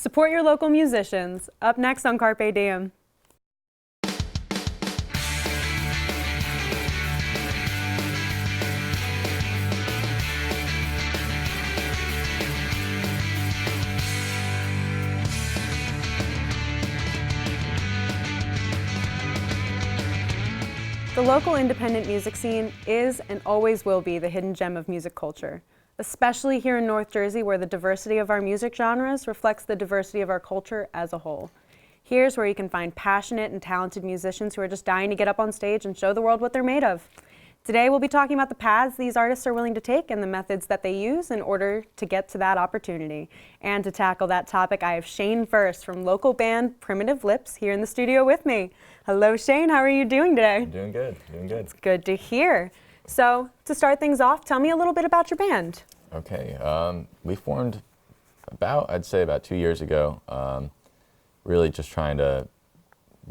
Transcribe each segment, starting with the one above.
Support your local musicians. Up next on Carpe Diem. The local independent music scene is and always will be the hidden gem of music culture, especially here in North Jersey, where the diversity of our music genres reflects the diversity of our culture as a whole. Here's where you can find passionate and talented musicians who are just dying to get up on stage and show the world what they're made of. Today we'll be talking about the paths these artists are willing to take and the methods that they use in order to get to that opportunity. And to tackle that topic, I have Shane Furst from local band Primitive Lips here in the studio with me. Hello Shane, how are you doing today? I'm doing good, It's good to hear. So to start things off, tell me a little bit about your band. Okay, we formed I'd say about 2 years ago, really just trying to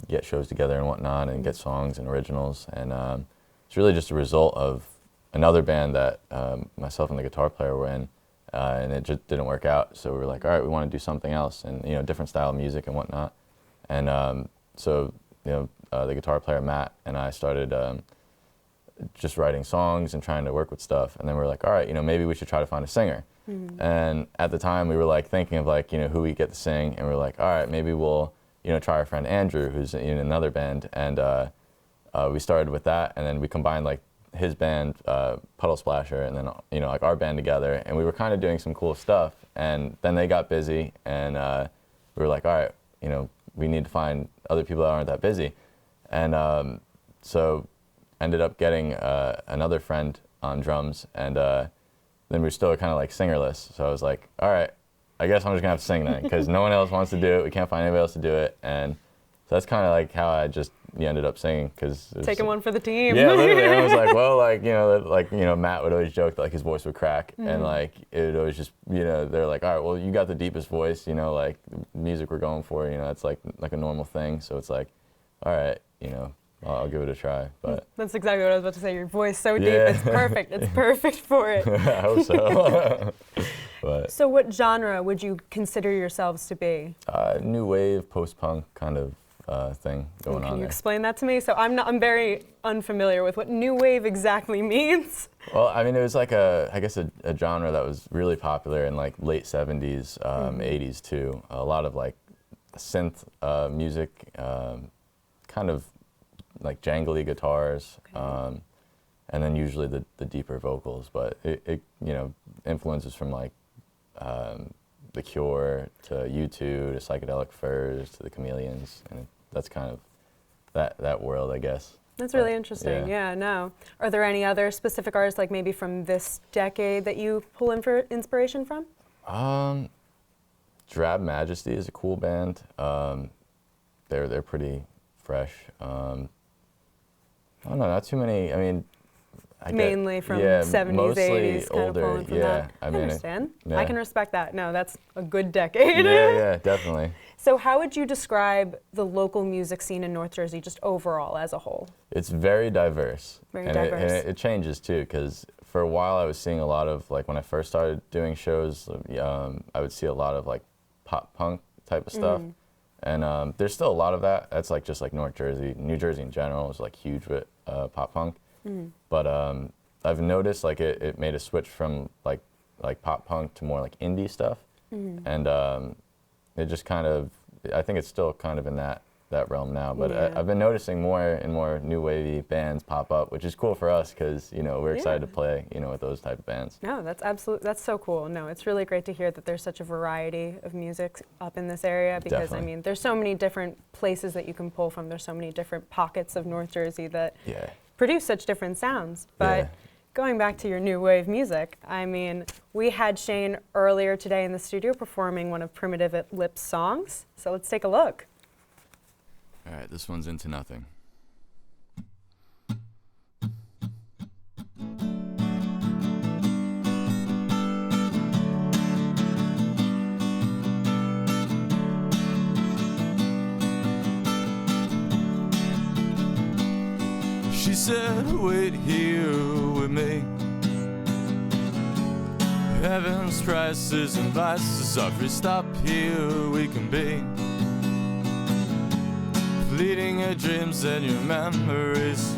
get shows together and whatnot and get songs and originals, and it's really just a result of another band that myself and the guitar player were in, and it just didn't work out. So we were like, all right, we want to do something else, and different style of music and whatnot. And so the guitar player Matt and I started just writing songs and trying to work with stuff. And then we were like, all right, maybe we should try to find a singer. Mm-hmm. And at the time we were like thinking of like who we get to sing, and we were like, all right, maybe we'll try our friend Andrew, who's in another band, and we started with that, and then we combined like his band, Puddle Splasher, and then like our band together, and we were kind of doing some cool stuff. And then they got busy, and we were like, all right, we need to find other people that aren't that busy, and so ended up getting another friend on drums, and then we were still kind of like singerless. So I was like, all right, I guess I'm just gonna have to sing then, because no one else wants to do it. We can't find anybody else to do it, and so that's kind of like how I just ended up singing, because taking one for the team. Yeah, literally. And I was like, well, Matt would always joke that like his voice would crack, mm-hmm. and like it would always just they're like, all right, well, you got the deepest voice, like music we're going for, it's like a normal thing. So it's like, all right, I'll give it a try. But that's exactly what I was about to say. Your voice so deep, it's perfect. It's perfect for it. I hope so. But so what genre would you consider yourselves to be? New wave, post-punk kind of thing going on there. Can you explain that to me? So I'm very unfamiliar with what new wave exactly means. Well, I mean, it was like I guess a genre that was really popular in like late 70s, 80s too. A lot of like synth music, kind of like jangly guitars, okay. And then usually the deeper vocals, but it influences from like The Cure to U2 to Psychedelic Furs to the Chameleons, and that's kind of that world, I guess. That's really interesting. Yeah, no. Are there any other specific artists, like maybe from this decade, that you pull in for inspiration from? Drab Majesty is a cool band. They're pretty fresh. I don't know, not too many. I mean, mainly from 70s, 80s, kind older, of pulling from yeah. that. I mean, understand. Yeah. I can respect that. No, that's a good decade. Yeah, definitely. So how would you describe the local music scene in North Jersey just overall as a whole? It's very diverse. Very and diverse. It changes too, because for a while I was seeing a lot of, like when I first started doing shows, I would see a lot of like pop punk type of stuff. And there's still a lot of that. That's like just like North Jersey. New Jersey in general is like huge with pop punk. But I've noticed like it made a switch from like pop punk to more like indie stuff. And it just kind of, I think it's still kind of in that realm now. But Yeah. I've been noticing more and more new wavy bands pop up, which is cool for us, because we're excited to play with those type of bands. No, that's so cool. No, it's really great to hear that there's such a variety of music up in this area, because Definitely. I mean, there's so many different places that you can pull from. There's so many different pockets of North Jersey that produce such different sounds. But going back to your new wave music, I mean, we had Shane earlier today in the studio performing one of Primitive Lips' songs. So let's take a look. All right, this one's Into Nothing. She said, wait here with me, Heaven's prices and vices, every stop here we can be. Fleeting your dreams and your memories.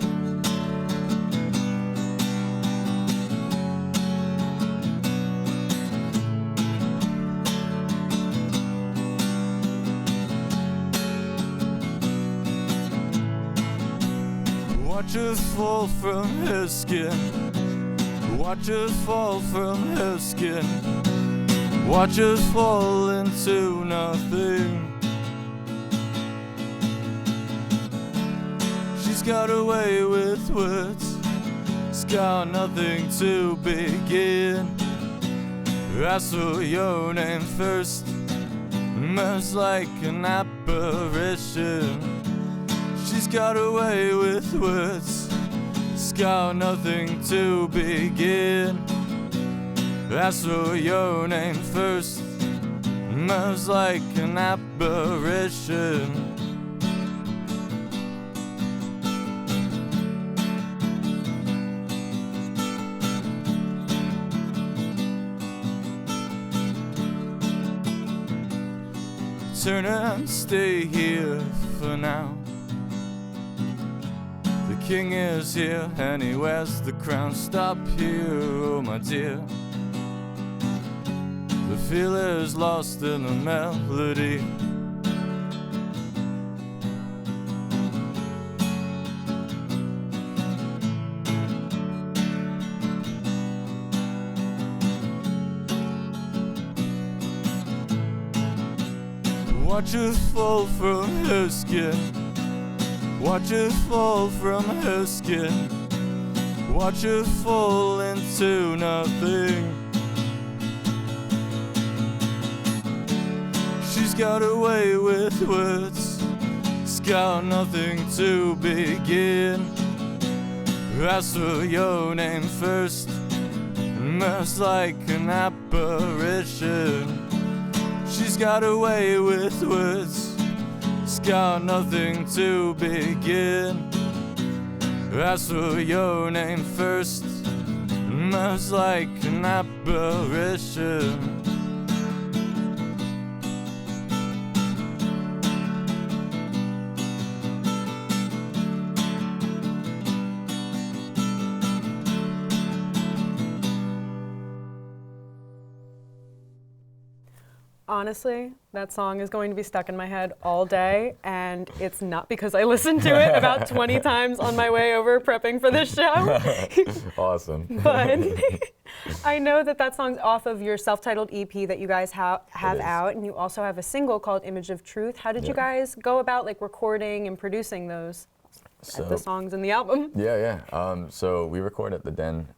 Watch us fall from her skin. Watch us fall from her skin. Watch us fall into nothing. She's got away with words. She's got nothing to begin. Ask for your name first. Moves like an apparition. She's got away with words. She's got nothing to begin. Ask for your name first. Moves like an apparition. Turn and stay here for now. The king is here and he wears the crown. Stop here, oh my dear. The feel is lost in the melody. Watch us fall from her skin. Watch us fall from her skin. Watch us fall into nothing. She's got away with words. She's got nothing to begin. Ask for your name first. Moves like an apparition. She's got away with words. She's got nothing to begin. Ask for your name first. Moves like an apparition. Honestly, that song is going to be stuck in my head all day, and it's not because I listened to it about 20 times on my way over prepping for this show. Awesome. But I know that that song's off of your self-titled EP that you guys have out, and you also have a single called Image of Truth. How did you guys go about recording and producing those? The songs in the album? Yeah. So we recorded at the Den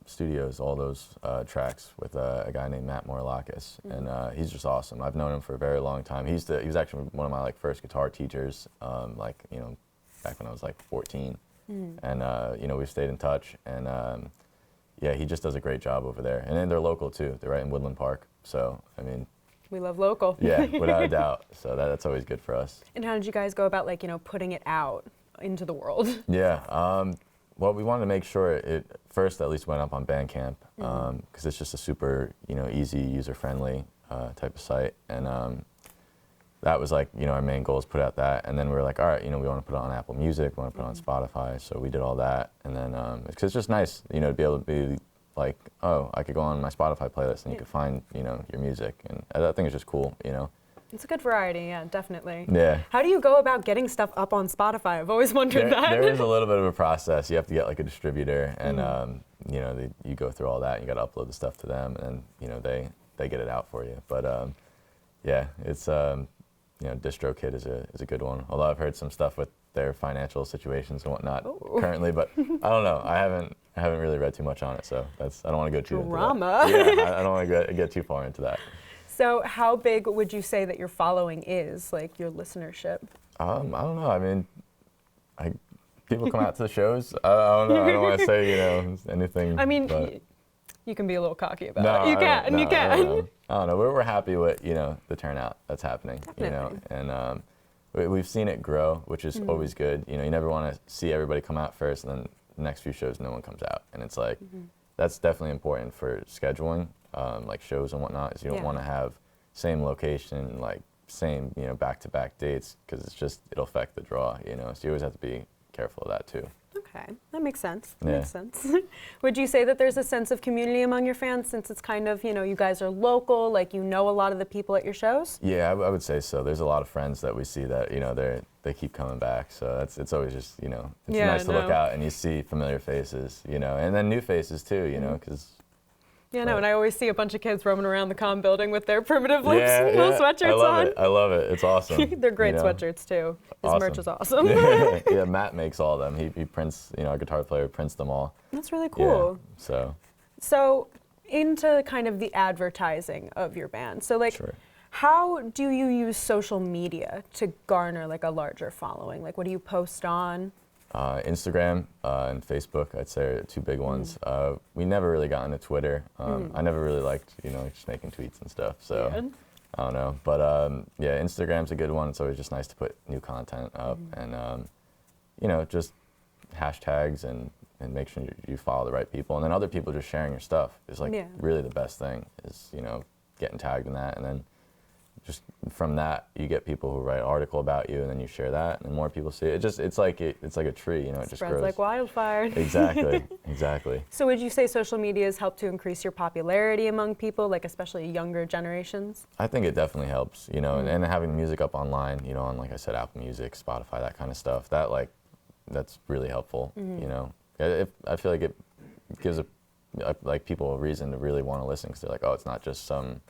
Studios, all those tracks with a guy named Matt Morlakis, and he's just awesome. I've known him for a very long time. He was actually one of my first guitar teachers, back when I was 14, and we've stayed in touch, and he just does a great job over there. And then they're local too. They're right in Woodland Park, so I mean. We love local. Yeah, without a doubt. So that's always good for us. And how did you guys go about putting it out into the world? Yeah, well, we wanted to make sure it first at least went up on Bandcamp, because it's just a super, easy, user-friendly type of site, and that was our main goal is put out that, and then we were like, all right, we want to put it on Apple Music, we want to put it on Spotify, so we did all that, and then because it's just nice, to be able to be like, oh, I could go on my Spotify playlist and you could find, your music, and I think it's just cool, It's a good variety, yeah, definitely. Yeah. How do you go about getting stuff up on Spotify? I've always wondered that. There is a little bit of a process. You have to get a distributor, and you go through all that. And you got to upload the stuff to them, and they get it out for you. But it's DistroKid is a good one. Although I've heard some stuff with their financial situations and whatnot currently, but I don't know. I haven't really read too much on it, so I don't want to go too drama. Into that. Yeah, I don't want to get too far into that. So how big would you say that your following is, your listenership? I don't know. I mean, people come out to the shows. I don't know. I don't want to say, anything. I mean, you can be a little cocky about it. You can. I don't know. We're happy with, the turnout that's happening, Definitely. and we've seen it grow, which is always good. You never want to see everybody come out first, and then the next few shows no one comes out. And it's that's definitely important for scheduling. like shows and whatnot, is you don't want to have same location, like same, you know, back-to-back dates, because it'll affect the draw, you know, so you always have to be careful of that too. Okay, that makes sense. Yeah. Makes sense. Would you say that there's a sense of community among your fans, since it's kind of, you know, you guys are local, like you know a lot of the people at your shows? Yeah, I would say so. There's a lot of friends that we see that, you know, they keep coming back, so it's always just, you know, it's nice to look out and you see familiar faces, you know, and then new faces too, you know, because... Yeah, no, and I always see a bunch of kids roaming around the comm building with their Primitive Lips little sweatshirts on. I love it. It's awesome. They're great sweatshirts too. His merch is awesome. Yeah, Matt makes all of them. He prints, you know, our guitar player prints them all. That's really cool. Yeah, so into kind of the advertising of your band. So like, how do you use social media to garner like a larger following? Like, what do you post on? Instagram and Facebook, I'd say, are two big ones. We never really got into Twitter. I never really liked, you know, just making tweets and stuff. So I don't know, but yeah, Instagram's a good one. It's always just nice to put new content up, and you know, just hashtags and make sure you follow the right people, and then other people just sharing your stuff is like really the best thing. Is, you know, getting tagged in that, and then just from that you get people who write an article about you, and then you share that, and more people see it. It's like a tree, you know, it just spreads grows like wildfire. Exactly, exactly. So would you say social media has helped to increase your popularity among people, like especially younger generations? I think it definitely helps, you know, and having music up online, you know, on, like I said, Apple Music, Spotify, that kind of stuff, that's really helpful, you know. I feel like it gives like people a reason to really want to listen, because they're like, oh, it's not just some,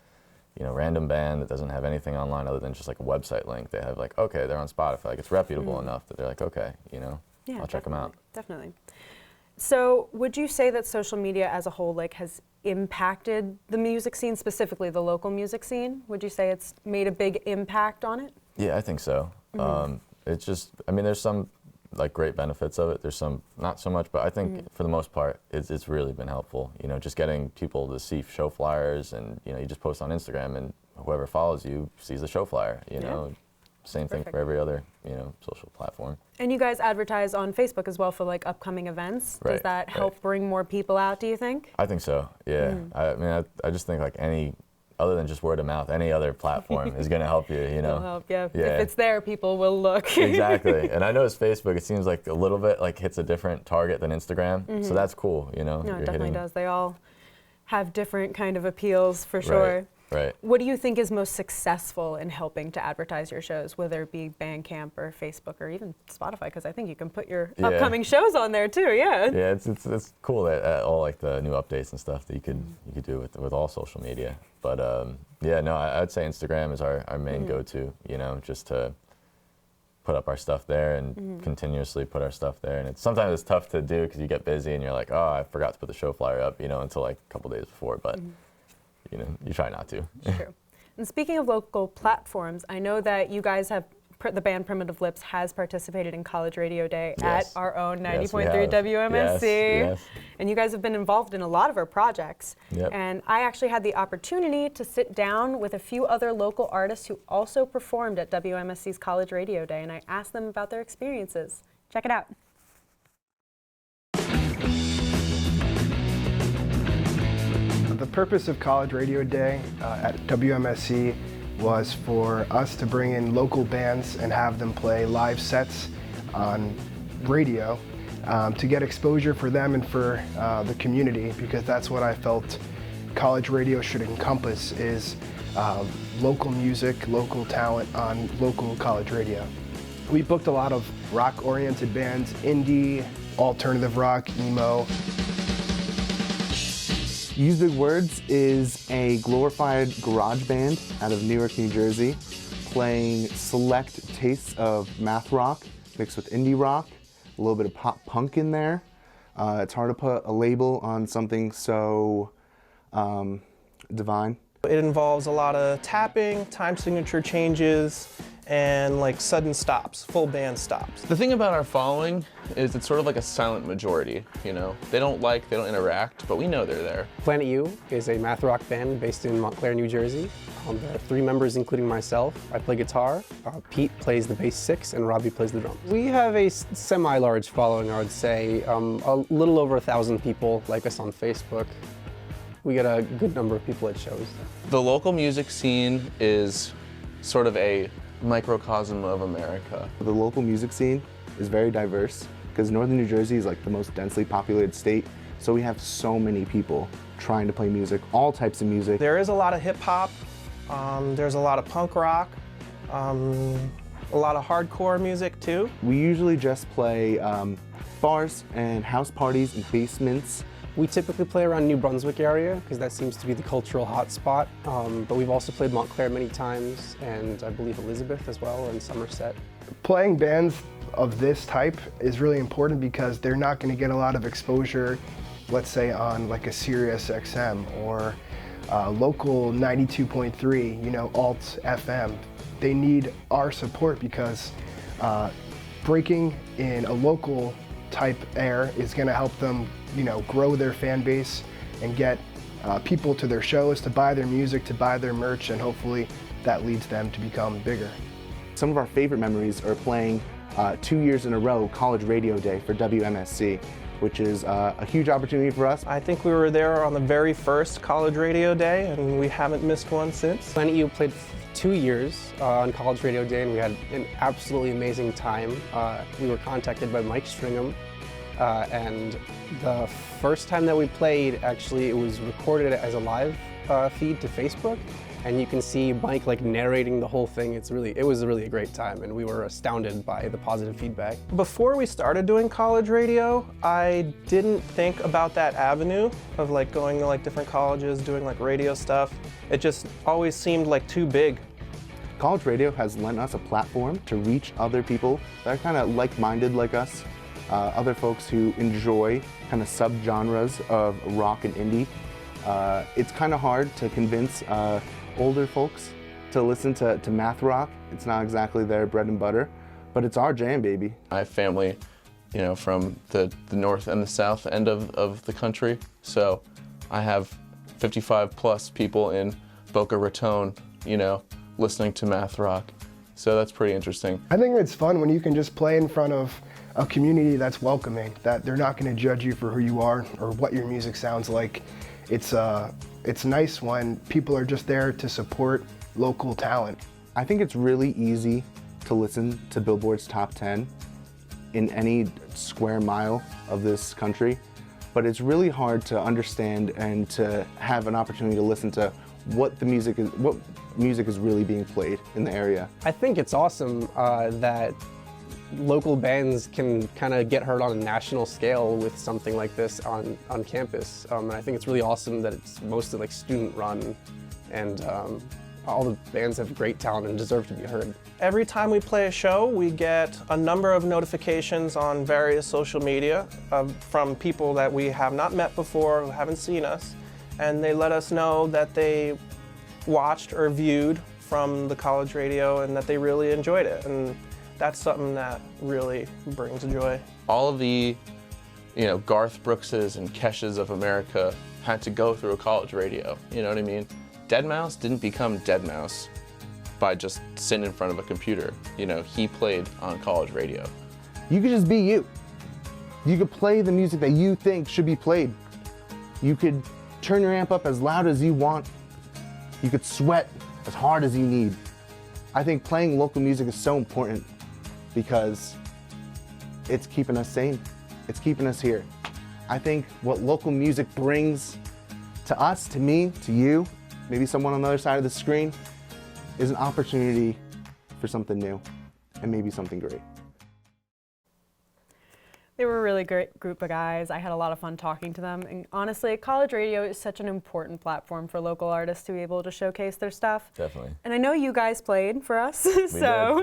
you know, random band that doesn't have anything online other than just like a website link. They have like, okay, they're on Spotify. Like, it's reputable enough that they're like, okay, you know, I'll check them out. Definitely. So would you say that social media as a whole like has impacted the music scene, specifically the local music scene? Would you say it's made a big impact on it? Yeah, I think so. It's just, I mean, there's some like great benefits of it. There's some not so much, but I think for the most part, it's really been helpful. You know, just getting people to see show flyers, and you know, you just post on Instagram, and whoever follows you sees the show flyer. You know, same thing for every other, you know, social platform. And you guys advertise on Facebook as well for like upcoming events. Does that help bring more people out, do you think? I think so. Yeah. I mean, I just think like other than just word of mouth, any other platform is going to help you, you know. It'll help, yeah. If it's there, people will look. Exactly. And I noticed Facebook, it seems like a little bit like hits a different target than Instagram. So that's cool, you know. No, it definitely does. They all have different kind of appeals for sure. Right. What do you think is most successful in helping to advertise your shows, whether it be Bandcamp or Facebook or even Spotify? Because I think you can put your upcoming shows on there too. Yeah. Yeah, it's cool that all like the new updates and stuff that you could do with all social media. But yeah, no, I'd say Instagram is our main go-to. You know, just to put up our stuff there and continuously put our stuff there. And sometimes it's tough to do because you get busy and you're like, oh, I forgot to put the show flyer up, you know, until like a couple days before. But you know, you try not to. True. And speaking of local platforms, I know that you guys have, the band Primitive Lips has participated in College Radio Day at our own 90.3 WMSC. Yes. And you guys have been involved in a lot of our projects. And I actually had the opportunity to sit down with a few other local artists who also performed at WMSC's College Radio Day, and I asked them about their experiences. Check it out. The purpose of College Radio Day at WMSC was for us to bring in local bands and have them play live sets on radio to get exposure for them and for the community, because that's what I felt college radio should encompass, is local music, local talent on local college radio. We booked a lot of rock-oriented bands, indie, alternative rock, emo. Use Big Words is a glorified garage band out of Newark, New Jersey, playing select tastes of math rock mixed with indie rock, a little bit of pop punk in there. It's hard to put a label on something so divine. It involves a lot of tapping, time signature changes, and like sudden stops, full band stops. The thing about our following is it's sort of like a silent majority, you know? They don't interact, but we know they're there. Planet U is a math rock band based in Montclair, New Jersey. There are 3 members, including myself. I play guitar, Pete plays the bass 6, and Robbie plays the drums. We have a semi-large following, I would say. A little over 1,000 people like us on Facebook. We get a good number of people at shows. The local music scene is sort of a microcosm of America. The local music scene is very diverse because Northern New Jersey is like the most densely populated state, so we have so many people trying to play music, all types of music. There is a lot of hip hop, there's a lot of punk rock, a lot of hardcore music too. We usually just play bars and house parties and basements. We typically play around New Brunswick area because that seems to be the cultural hotspot, but we've also played Montclair many times, and I believe Elizabeth as well, and Somerset. Playing bands of this type is really important because they're not going to get a lot of exposure, let's say on like a Sirius XM or local 92.3, you know, alt FM. They need our support because breaking in a local type air is going to help them, you know, grow their fan base and get people to their shows, to buy their music, to buy their merch, and hopefully that leads them to become bigger. Some of our favorite memories are playing 2 years in a row College Radio Day for WMSC, which is a huge opportunity for us. I think we were there on the very first College Radio Day, and we haven't missed one since. Planet U played 2 years on College Radio Day, and we had an absolutely amazing time. We were contacted by Mike Stringham, and the first time that we played, actually, it was recorded as a live feed to Facebook, and you can see Mike like narrating the whole thing. It was really a great time, and we were astounded by the positive feedback. Before we started doing college radio, I didn't think about that avenue of like going to like different colleges, doing like radio stuff. It just always seemed like too big. College radio has lent us a platform to reach other people that are kind of like-minded like us, other folks who enjoy kind of sub-genres of rock and indie. It's kind of hard to convince older folks to listen to math rock. It's not exactly their bread and butter, but it's our jam, baby. I have family, you know, from the north and the south end of the country, so I have 55 plus people in Boca Raton, you know, listening to math rock. So that's pretty interesting. I think it's fun when you can just play in front of a community that's welcoming, that they're not going to judge you for who you are or what your music sounds like. It's nice when people are just there to support local talent. I think it's really easy to listen to Billboard's top 10 in any square mile of this country, but it's really hard to understand and to have an opportunity to listen to what music is really being played in the area. I think it's awesome that local bands can kind of get heard on a national scale with something like this on campus. And I think it's really awesome that it's mostly like student run, and all the bands have great talent and deserve to be heard. Every time we play a show, we get a number of notifications on various social media from people that we have not met before, who haven't seen us, and they let us know that they watched or viewed from the college radio and that they really enjoyed it. And that's something that really brings joy. All of the, you know, Garth Brookses and Keshas of America had to go through a college radio, you know what I mean? Deadmau5 didn't become Deadmau5 by just sitting in front of a computer. You know, he played on college radio. You could just be you. You could play the music that you think should be played. You could turn your amp up as loud as you want. You could sweat as hard as you need. I think playing local music is so important because it's keeping us sane. It's keeping us here. I think what local music brings to us, to me, to you, maybe someone on the other side of the screen, is an opportunity for something new and maybe something great. They were a really great group of guys. I had a lot of fun talking to them. And honestly, college radio is such an important platform for local artists to be able to showcase their stuff. Definitely. And I know you guys played for us.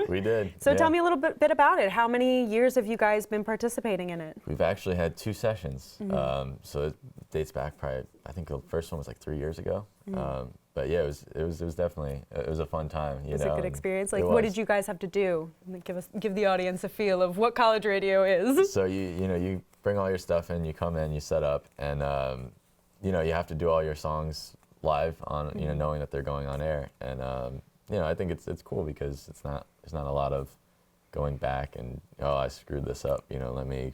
We did. So yeah. Tell me a little bit about it. How many years have you guys been participating in it? We've actually had 2 sessions. So it dates back probably, I think the first one was like 3 years ago. But yeah, it was definitely, it was a fun time. It was a good experience. Like, It what was. did you guys have to do? Give the audience a feel of what college radio is. So you bring all your stuff in, you come in, you set up, and you have to do all your songs live on, knowing that they're going on air. And I think it's cool because there's not a lot of going back and, oh, I screwed this up, let me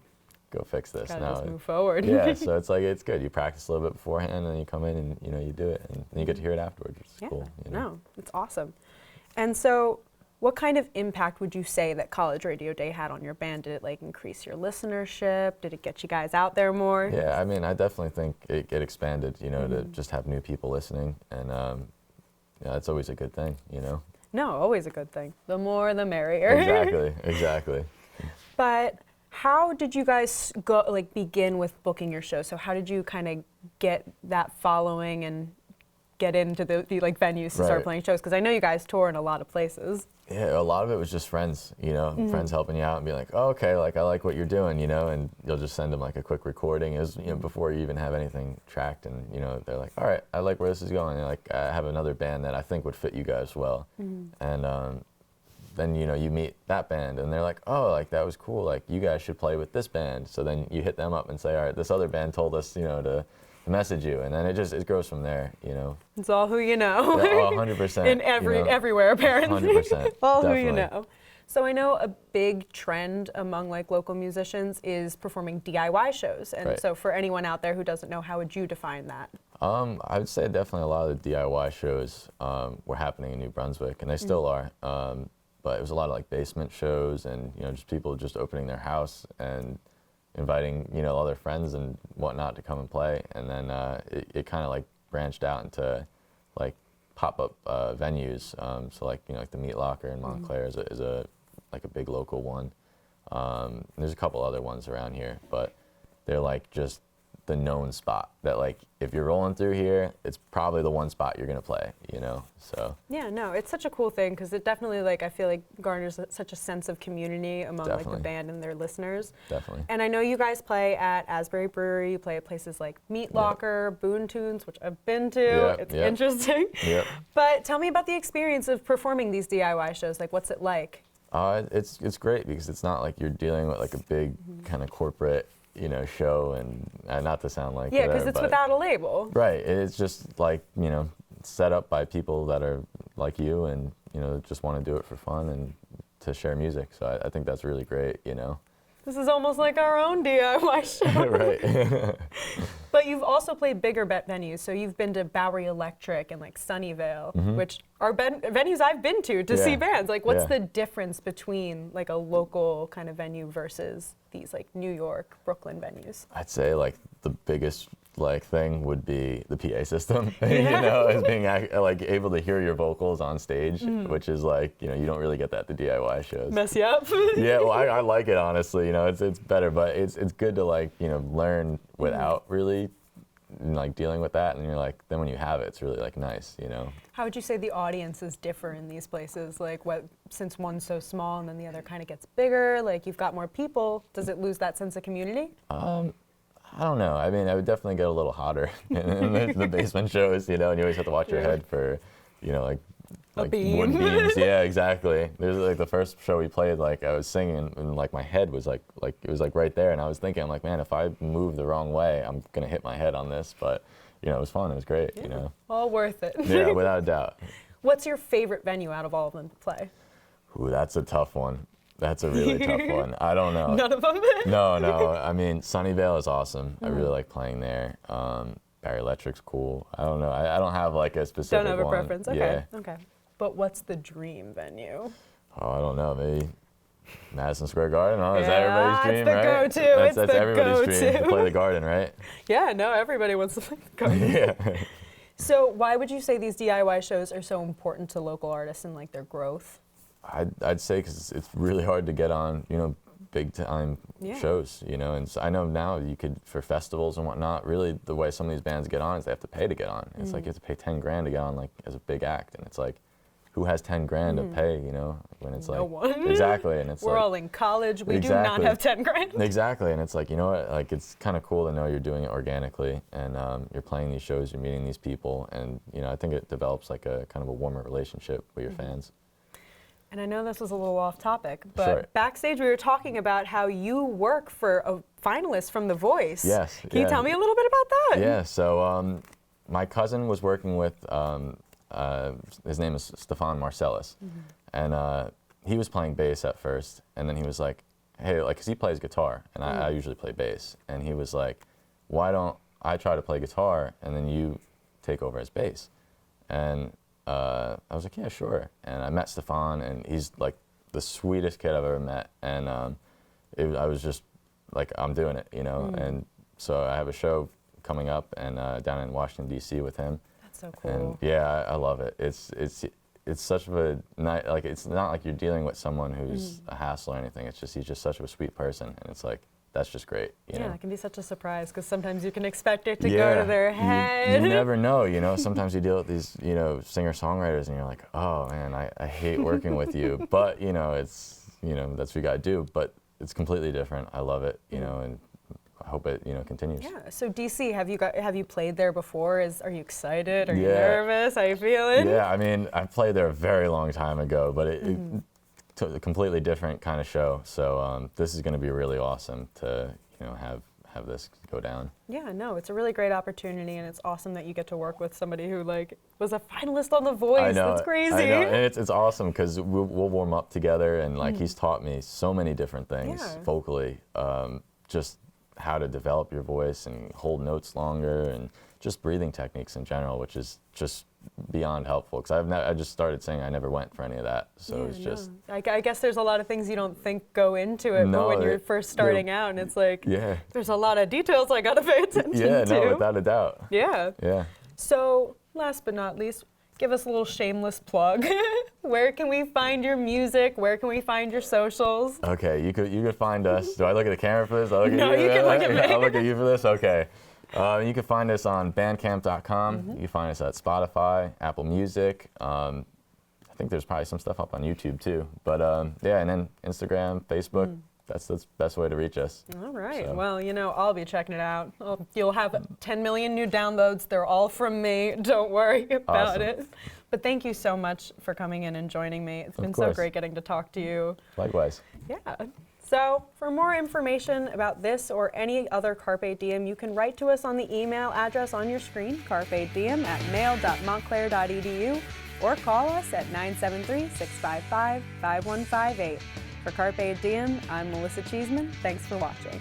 go fix this. Gotta Now, just move forward. yeah, so it's like, it's good. You practice a little bit beforehand, and then you come in and, you know, you do it, and then you get to hear it afterwards, which is Yeah, cool. You know? no, it's awesome. And so what kind of impact would you say that College Radio Day had on your band? Did it like increase your listenership? Did it get you guys out there more? Yeah, I mean, I definitely think it expanded, you know, to just have new people listening, and yeah, that's always a good thing, you know? No, always a good thing. The more, the merrier. Exactly, exactly. But how did you guys go, like, begin with booking your show? So how did you kind of get that following and get into the like venues to start Right. playing shows? Because I know you guys tour in a lot of places. Yeah, a lot of it was just friends, you know, friends helping you out and being like, oh, okay, like I like what you're doing, you know, and you'll just send them like a quick recording. It was, you know, before you even have anything tracked, and, you know, they're like, all right, I like where this is going. And like, I have another band that I think would fit you guys well. And then, you know, you meet that band and they're like, oh, like that was cool. Like you guys should play with this band. So then you hit them up and say, all right, this other band told us, you know, to message you, and then it grows from there, you know. It's all who you know. Yeah, oh, 100%. In you know, everywhere, apparently. 100%. All definitely. who you know. So I know a big trend among like local musicians is performing DIY shows. And Right. so for anyone out there who doesn't know, how would you define that? I would say definitely a lot of the DIY shows were happening in New Brunswick, and they still are. But it was a lot of like basement shows, and, you know, just people just opening their house and inviting, you know, all their friends and whatnot to come and play. And then it kind of like branched out into like pop-up venues. So like, you know, like the Meat Locker in Montclair is a like a big local one. There's a couple other ones around here, but they're like just the known spot that, like, if you're rolling through here, it's probably the one spot you're gonna play, you know. So Yeah, no, it's such a cool thing because it definitely, like, I feel like garners such a sense of community among like the Definitely. band and their listeners. definitely. And I know you guys play at Asbury Brewery, you play at places like Meat Locker, Boone Tunes, which I've been to. Yep, It's yep. interesting. Yep. But tell me about the experience of performing these DIY shows. Like, what's it like? It's great because it's not like you're dealing with like a big kind of corporate, you know, show, and not to sound like Yeah, because whatever, it's but- without a label. Right. It's just like, you know, set up by people that are like you and, you know, just want to do it for fun and to share music. So I think that's really great, you know. This is almost like our own DIY show. Right. But you've also played bigger venues. So you've been to Bowery Electric and like Sunnyvale, which are venues I've been to see Yeah. bands. Like, what's Yeah. the difference between like a local kind of venue versus these like New York, Brooklyn venues? I'd say like the biggest like thing would be the PA system, you know, as being like able to hear your vocals on stage, which is like, you know, you don't really get that at the DIY shows. Mess you up? Yeah, well, I like it, honestly, you know, it's better, but it's good to like, you know, learn without really like dealing with that, and you're like, then when you have it, it's really like nice, you know. How would you say the audiences differ in these places? Like, since one's so small and then the other kind of gets bigger, like you've got more people, does it lose that sense of community? I don't know. I mean, I would definitely get a little hotter in the basement shows, you know, and you always have to watch your head for, you know, like beam. wood beams. Yeah, exactly. There's like the first show we played, like I was singing and like my head was like it was like right there, and I was thinking, I'm like, man, if I move the wrong way, I'm gonna hit my head on this. But, you know, it was fun. It was great, you know. All worth it. Yeah, without a doubt. What's your favorite venue out of all of them to play? Ooh, that's a tough one. That's a really tough one. I don't know. None of them? No. I mean, Sunnyvale is awesome. I really like playing there. Barry Electric's cool. I don't know. I don't have like a specific Don't have a one. preference? Okay. Yeah. Okay. But what's the dream venue? Oh, I don't know. Maybe Madison Square Garden. Oh, is that Yeah, everybody's dream, it's the right? go-to. It's That's the everybody's dream to go-to. play the Garden, right? Yeah, no, everybody wants to play the Garden. Yeah. So why would you say these DIY shows are so important to local artists and like their growth? I'd say because it's really hard to get on, you know, big time Yeah. shows, you know, and so I know now you could, for festivals and whatnot, really the way some of these bands get on is they have to pay to get on. It's like you have to pay 10 grand to get on like as a big act, and it's like, who has 10 grand to pay, you know, when it's No like, one. exactly, and it's We're like, all in college. We do not Exactly. have 10 grand. exactly, and it's like, you know what, like it's kind of cool to know you're doing it organically, and you're playing these shows, you're meeting these people, and, you know, I think it develops like a kind of a warmer relationship with your fans. And I know this was a little off topic, but Sure. backstage we were talking about how you work for a finalist from The Voice. Yes, Can you yeah. tell me a little bit about that? Yeah, so my cousin was working with, his name is Stefan Marcellus, and he was playing bass at first, and then he was like, hey, like, 'cause he plays guitar, and I usually play bass, and he was like, why don't I try to play guitar, and then you take over as bass? And I was like, yeah, sure. And I met Stefan, and he's like the sweetest kid I've ever met, and I was just like, I'm doing it, you know. And so I have a show coming up and down in Washington D.C. with him. That's so cool. And yeah, I love it. It's such a nice, like, it's not like you're dealing with someone who's a hassle or anything. It's just he's just such a sweet person, and it's like, that's just great. You know? It can be such a surprise because sometimes you can expect it to go to their head. You never know, you know. Sometimes you deal with these, you know, singer-songwriters, and you're like, oh man, I hate working with you. But you know, it's, you know, that's what you gotta do. But it's completely different. I love it, you know, and I hope it, you know, continues. Yeah. So DC, have you played there before? Are you excited? Are you nervous? How you feeling? Yeah, I mean, I played there a very long time ago, but it a completely different kind of show. So this is going to be really awesome to, you know, have this go down. Yeah, no, it's a really great opportunity, and it's awesome that you get to work with somebody who like was a finalist on The Voice. I know, That's crazy. I know, and it's awesome because we'll warm up together, and like he's taught me so many different things vocally, just how to develop your voice and hold notes longer, and just breathing techniques in general, which is just beyond helpful, because I just started saying I never went for any of that, so it's just. I guess there's a lot of things you don't think go into it, but when you're first starting out, and it's like, there's a lot of details I gotta pay attention to. Yeah, no, without a doubt. Yeah. Yeah. So, last but not least, give us a little shameless plug. Where can we find your music? Where can we find your socials? Okay, you could find us. Do I look at the camera for this? No, you can look at me. I'll look at you for this. Okay. You can find us on bandcamp.com. You can find us at Spotify, Apple Music. I think there's probably some stuff up on YouTube too. But yeah, and then Instagram, Facebook. That's the best way to reach us. All right. So. Well, you know, I'll be checking it out. You'll have 10 million new downloads. They're all from me. Don't worry about it. But thank you so much for coming in and joining me. It's been so great getting to talk to you. Likewise. Yeah. So for more information about this or any other Carpe Diem, you can write to us on the email address on your screen, carpediem@mail.montclair.edu, or call us at 973-655-5158. For Carpe Diem, I'm Melissa Cheeseman. Thanks for watching.